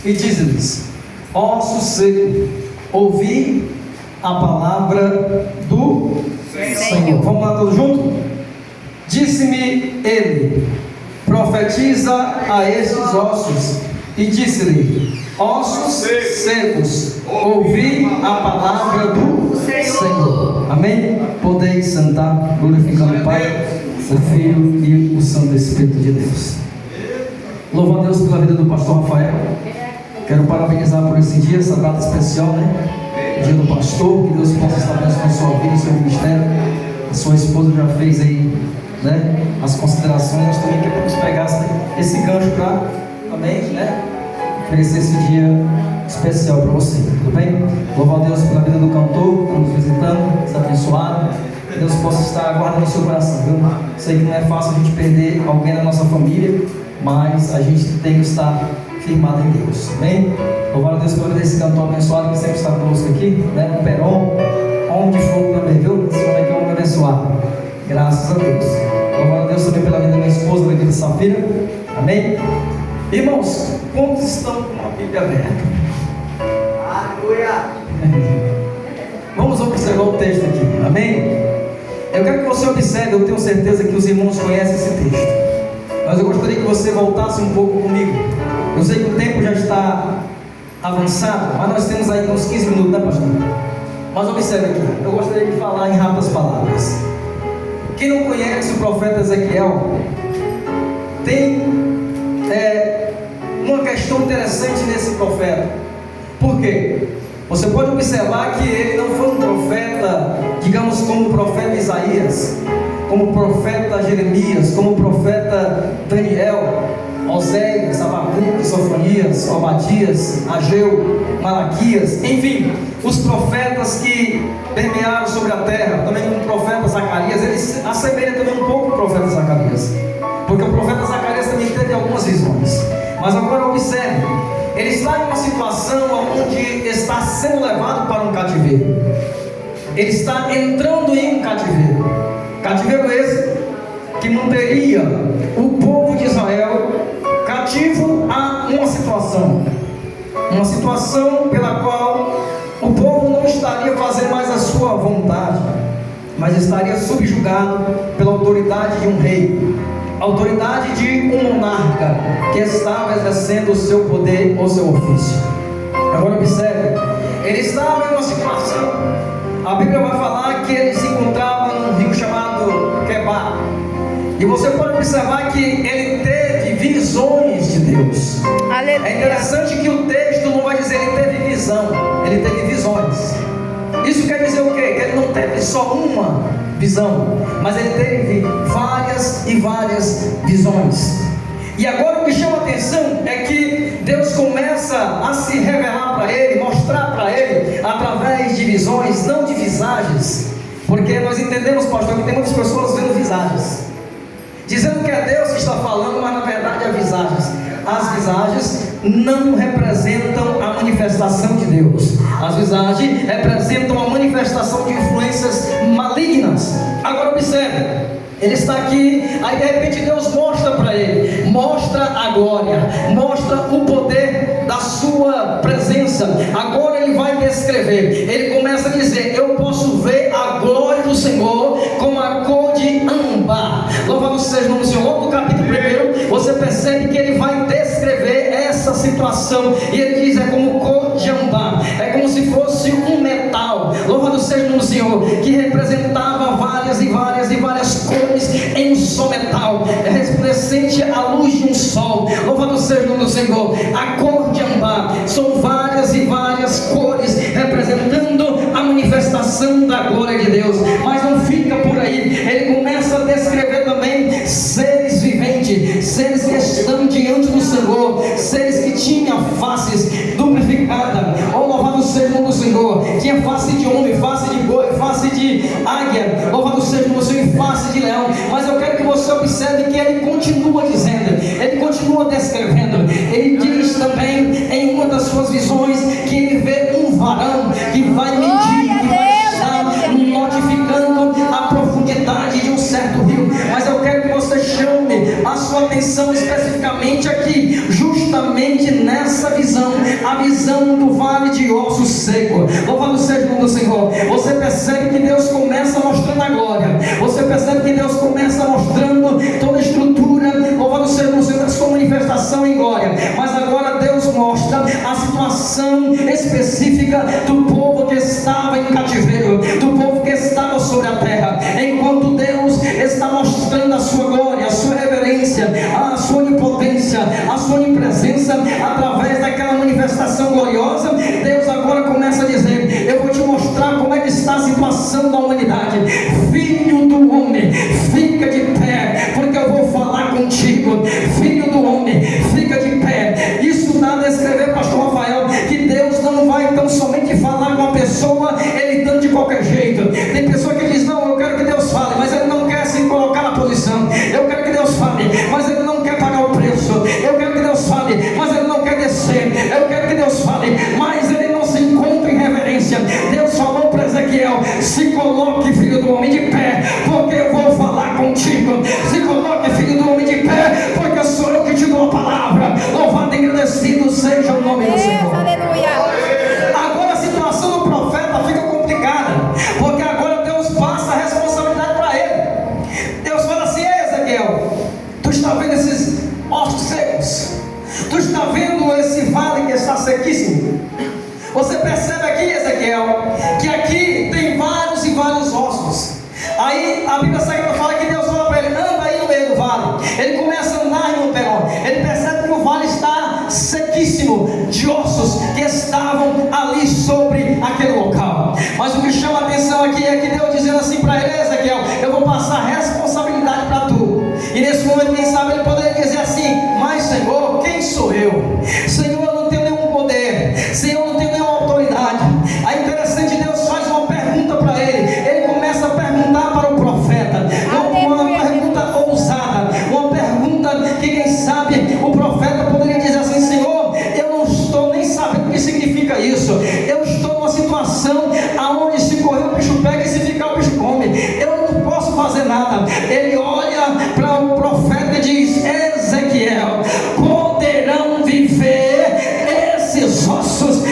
e diz-lhes: ossos secos, ouvi a palavra do Senhor. Vamos lá todos juntos? Disse-me ele: profetiza a estes ossos. E disse-lhe: ossos secos, ouvi a palavra do Senhor. Amém? Podeis sentar, glorificando o Pai, o Filho e o Santo Espírito de Deus. Louvo a Deus pela vida do pastor Rafael. Quero parabenizar por esse dia, essa data especial, né? Dia do pastor. Que Deus possa estar abençoando a sua vida, o seu ministério. A sua esposa já fez aí, né, as considerações. Nós também queremos pegar esse gancho para também, né, oferecer esse dia especial para você, tudo bem? Louvo a Deus pela vida do cantor que está nos visitando, está abençoado. Que Deus possa estar guardando o seu coração, viu? Sei que não é fácil a gente perder alguém da nossa família, mas a gente tem que estar firmado em Deus, amém? Louvo a Deus pela vida desse cantor abençoado que sempre está conosco aqui, né? No Peron, onde for também, viu? Esse homem aqui é um homem abençoado, graças a Deus. Louvo a Deus também pela vida da minha esposa, da vida Safira, amém? Irmãos, quantos estão com a Bíblia aberta? Aleluia! Vamos observar o texto aqui, amém? Eu quero que você observe, eu tenho certeza que os irmãos conhecem esse texto, mas eu gostaria que você voltasse um pouco comigo. Eu sei que o tempo já está avançado, mas nós temos aí uns 15 minutos, né, pastor? Mas observe aqui, eu gostaria de falar em rápidas palavras. Quem não conhece o profeta Ezequiel, tem uma questão interessante nesse profeta. Por quê? Você pode observar que ele não foi um profeta, digamos, como o profeta Isaías, como o profeta Jeremias, como o profeta Daniel, Oséias, Abacuque, Sofonias, Obadias, Ageu, Malaquias, enfim, os profetas que permearam sobre a terra, também como o profeta Zacarias. Ele se assemelha também um pouco ao profeta Zacarias, porque o profeta Zacarias também teve algumas visões. Mas agora observe, ele está em uma situação onde está sendo levado para um cativeiro. Ele está entrando em um cativeiro. Cativeiro esse que manteria o povo de Israel cativo a uma situação pela qual o povo não estaria fazendo mais a sua vontade, mas estaria subjugado pela autoridade de um rei, autoridade de um monarca que estava exercendo o seu poder ou seu ofício. Agora observe, ele estava em uma situação, a Bíblia vai falar que ele se encontrava num rio chamado Quebar, e você pode observar que ele teve visões de Deus. Aleluia. É interessante que o texto não vai dizer ele teve visão, ele teve visões. Isso quer dizer o quê? Que ele não teve só uma visão, mas ele teve várias e várias visões. E agora o que chama a atenção é que Deus começa a se revelar para ele, mostrar para ele através de visões, não de visagens, porque nós entendemos, pastor, que tem muitas pessoas vendo visagens, dizendo que é Deus que está falando, mas na verdade é visagens. As visagens não representam a manifestação de Deus. As visagens representam a manifestação de influências malignas. Agora observe, ele está aqui, aí de repente Deus mostra para ele, mostra a glória, mostra o poder da sua presença. Agora ele vai descrever, ele começa a dizer: eu posso ver a glória do Senhor como a cor de âmbar. Louvado seja o nome do Senhor. Logo no capítulo 1, você percebe que ele vai descrever essa situação, e ele diz: é como cor de âmbar, é como se fosse um metal. Louvado seja o nome do Senhor, que representava várias e várias e várias cores em um só metal, é resplandecente à luz de um sol. Louvado seja o nome do Senhor. A cor de âmbar são várias e várias cores representando a manifestação da glória de Deus. Mas não fica por aí, ele começa a descrever também seres viventes, seres que estão diante do Senhor, seres que tinham faces duplicadas. Oh, louvado seja o nome do Senhor. Tinha face de homem, face de boi, face de águia, louvado seja o nome do Senhor, e face de leão. Mas eu quero que você observe que ele continua dizendo, ele continua descrevendo. Ele diz também em uma das suas visões que ele vê um varão que vai medir, que vai estar notificando a profundidade de um certo rio. Mas eu quero que você chame a sua atenção especificamente aqui, justamente nessa visão, a visão do vale de ossos secos. Louvado seja o nome do Senhor. Você percebe que Deus começa mostrando a glória. Você percebe que Deus começa mostrando toda a estrutura. Louvado seja o nome do Senhor, da sua manifestação em glória. Mas agora Deus mostra a situação específica do povo que estava em cativeiro, do povo que estava sobre a terra. Enquanto Deus está mostrando a sua glória, a sua reverência, a sua onipotência, a sua onipresença, através daquela manifestação gloriosa, Deus agora começa a dizer: eu vou te mostrar como é que está a situação da humanidade. Filho do homem, fica de pé, porque eu vou falar contigo. Filho do homem, fica de pé. Isso dá a descrever, pastor Rafael, que Deus não vai então somente falar com a pessoa, ele dando de qualquer jeito. Tem pessoa que diz: não, eu quero que Deus fale, mas ele não quer se colocar na posição. Eu quero que Deus fale, mas ele não quer pagar o preço. Eu quero que Deus fale, mas ele não quer descer. Eu quero que Deus fale, mas ele não se encontra em reverência. Deus falou para Ezequiel: se coloque, filho do homem, de pé, porque eu vou falar contigo. Se coloque, filho do homem, de pé, porque sou eu que te dou a palavra. Louvado e agradecido seja o nome do Senhor. Agora a situação do profeta fica complicada, porque agora Deus passa a responsabilidade para ele. Deus fala assim: Ezequiel, tu está vendo esses ossos secos? Tu está vendo esse vale que está sequíssimo? Você percebe aqui, Ezequiel, que aqui tem vários e vários ossos. Aí a Bíblia Sagrada fala que Deus fala para ele: anda aí no meio do vale. Ele começa a andar em um peró. Ele percebe que o vale está sequíssimo de ossos que estavam ali sobre aquele local. Mas o que chama a atenção aqui é que Deus dizendo assim para ele: Ezequiel, eu vou passar responsabilidade para tu. E nesse momento, quem sabe, ele poderia dizer assim: mas Senhor, quem sou eu? Senhor, eu não tenho nenhum poder. Senhor, eu não tenho nenhuma autoridade. Aí interessante, Deus faz uma pergunta para ele. Ele começa a perguntar para o profeta, uma pergunta ousada, uma pergunta que quem sabe o profeta poderia dizer assim: Senhor, eu não estou nem sabendo o que significa isso. Eu estou numa situação aonde se correr o bicho pega e se ficar o bicho come. Eu não posso fazer nada. Ele olha para o profeta e diz: Ezequiel, poderão viver esses ossos?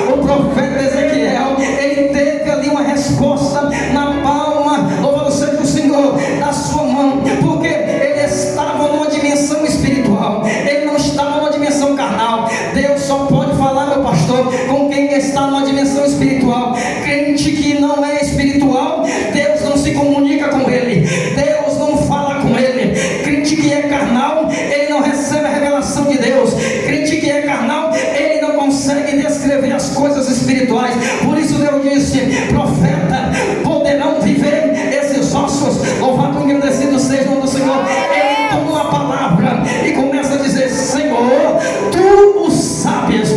O profeta Ezequiel, ele teve ali uma resposta na palma, louvado seja o Senhor, da sua mão, porque ele estava numa dimensão espiritual, ele não estava numa dimensão carnal. Deus só pode falar, meu pastor, com quem está numa dimensão espiritual. Crente que não é espiritual, Deus não se comunica com ele, Deus não fala com ele. Crente que é carnal, ele não recebe a revelação de Deus. Crente que é carnal, ele não consegue descrever as coisas espirituais. Por isso Deus disse: profeta, poderão viver esses ossos? Louvado e agradecido seja o nome do Senhor. Ele toma a palavra e começa a dizer: Senhor, tu o sabes.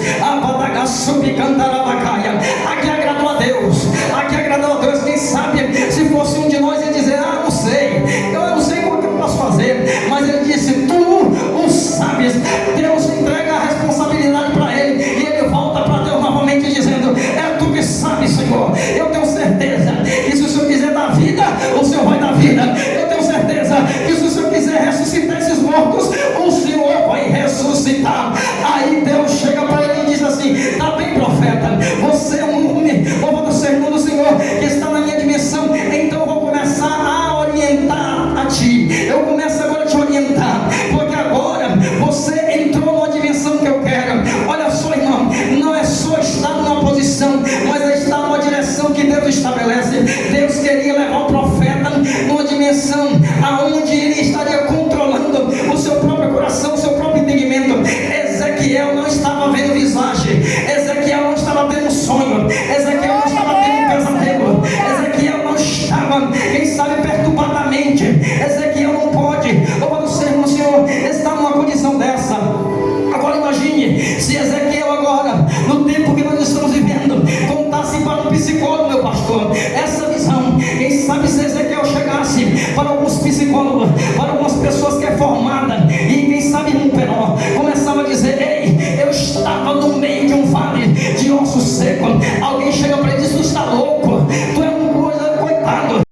Aqui agradou a Deus, aqui agradou a Deus. Quem sabe se fosse um de nós ia dizer: ah, não sei, eu não sei como que eu posso fazer. Mas ele disse: tu o sabes. Deus entrega a responsabilidade para ele, e ele volta para Deus novamente dizendo: é tu que sabes, Senhor. Eu tenho certeza que se o Senhor quiser dar vida, o Senhor vai dar vida. Eu tenho certeza que se o Senhor quiser ressuscitar esses mortos, o Senhor vai ressuscitar. Aí Deus chega para ele e diz assim: tá bem, profeta, você é um homem, louvado seja o nome do Senhor, que está na minha dimensão. Então eu vou começar a orientar a ti. Eu começo agora a te orientar, porque agora você entrou numa dimensão que eu quero. Olha só, irmão, não é só estar numa posição, mas é estar numa direção que Deus estabelece. Deus queria levar o profeta numa dimensão aonde ele estaria controlando o seu próprio coração, o seu próprio entendimento. Ezequiel não estava vendo visagem, Ezequiel não estava tendo sonho, Ezequiel não estava tendo pesadelo, Ezequiel não estava, quem sabe, perturbadamente. Ezequiel não pode, louvado seja o Senhor, estar numa condição dessa. Agora imagine se Ezequiel agora, no tempo que nós estamos vivendo, contasse para um psicólogo, meu pastor, essa visão. Quem sabe se Ezequiel chegasse para alguns psicólogos, para algumas pessoas